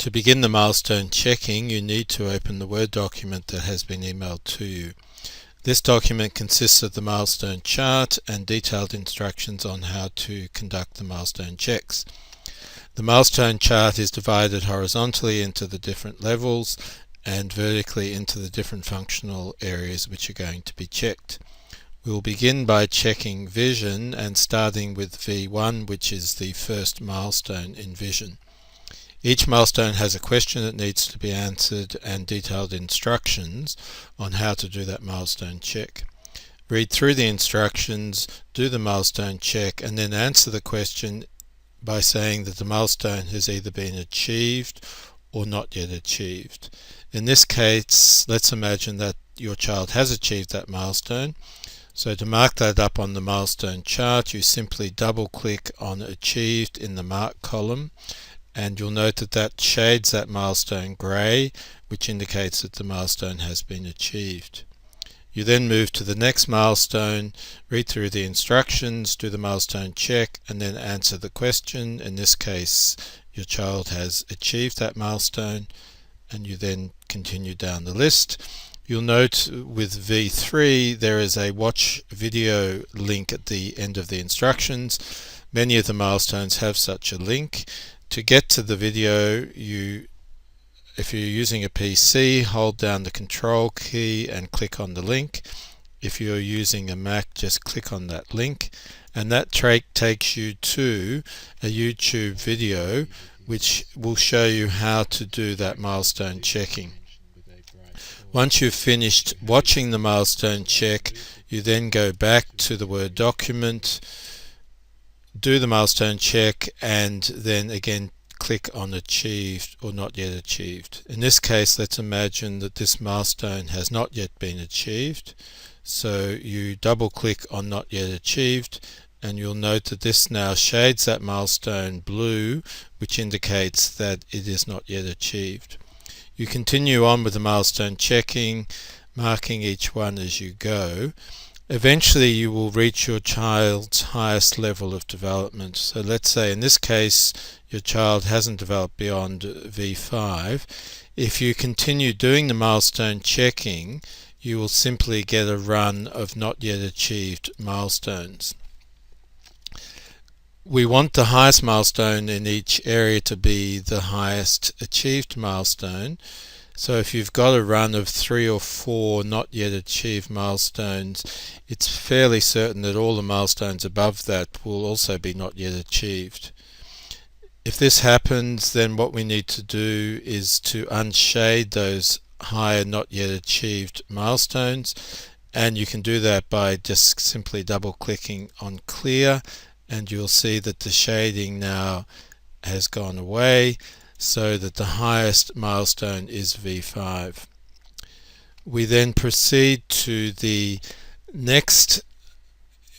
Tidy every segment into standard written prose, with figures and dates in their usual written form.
To begin the milestone checking, you need to open the Word document that has been emailed to you. This document consists of the milestone chart and detailed instructions on how to conduct the milestone checks. The milestone chart is divided horizontally into the different levels and vertically into the different functional areas which are going to be checked. We will begin by checking vision and starting with V1, which is the first milestone in vision. Each milestone has a question that needs to be answered and detailed instructions on how to do that milestone check. Read through the instructions, do the milestone check, and then answer the question by saying that the milestone has either been achieved or not yet achieved. In this case, let's imagine that your child has achieved that milestone. So to mark that up on the milestone chart, you simply double click on Achieved in the Mark column, and you'll note that that shades that milestone grey, which indicates that the milestone has been achieved. You then move to the next milestone, read through the instructions, do the milestone check, and then answer the question. In this case, your child has achieved that milestone, and you then continue down the list. You'll note with V3 there is a watch video link at the end of the instructions. Many of the milestones have such a link. To get to the video, if you're using a PC, hold down the Control key and click on the link. If you're using a Mac, just click on that link, and that takes you to a YouTube video which will show you how to do that milestone checking. Once you've finished watching the milestone check, you then go back to the Word document, do the milestone check, and then again click on Achieved or Not Yet Achieved. In this case, let's imagine that this milestone has not yet been achieved. So you double click on Not Yet Achieved, and you'll note that this now shades that milestone blue, which indicates that it is not yet achieved. You continue on with the milestone checking, marking each one as you go. Eventually you will reach your child's highest level of development. So let's say in this case your child hasn't developed beyond V5. If you continue doing the milestone checking, you will simply get a run of not yet achieved milestones. We want the highest milestone in each area to be the highest achieved milestone. So if you've got a run of 3 or 4 not yet achieved milestones, it's fairly certain that all the milestones above that will also be not yet achieved. If this happens, then what we need to do is to unshade those higher not yet achieved milestones, and you can do that by just simply double clicking on Clear, and you'll see that the shading now has gone away, so that the highest milestone is V5. We then proceed to the next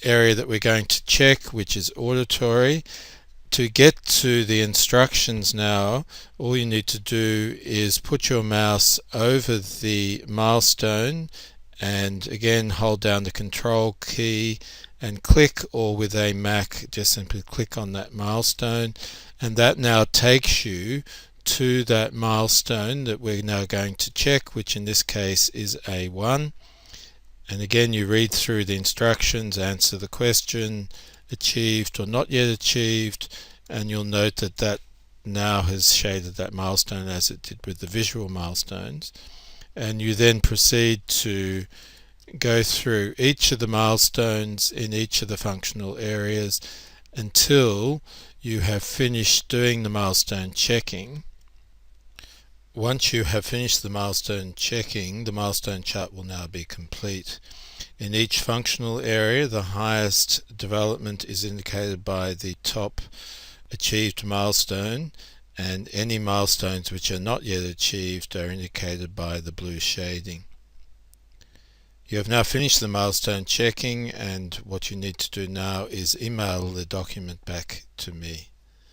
area that we're going to check, which is auditory. To get to the instructions now, all you need to do is put your mouse over the milestone and again hold down the Control key and click, or with a Mac just simply click on that milestone, and that now takes you to that milestone that we're now going to check, which in this case is A1. And again you read through the instructions, answer the question, achieved or not yet achieved, and you'll note that that now has shaded that milestone as it did with the visual milestones. And you then proceed to go through each of the milestones in each of the functional areas until you have finished doing the milestone checking. Once you have finished the milestone checking, the milestone chart will now be complete. In each functional area, the highest development is indicated by the top achieved milestone, and any milestones which are not yet achieved are indicated by the blue shading. You have now finished the milestone checking, and what you need to do now is email the document back to me.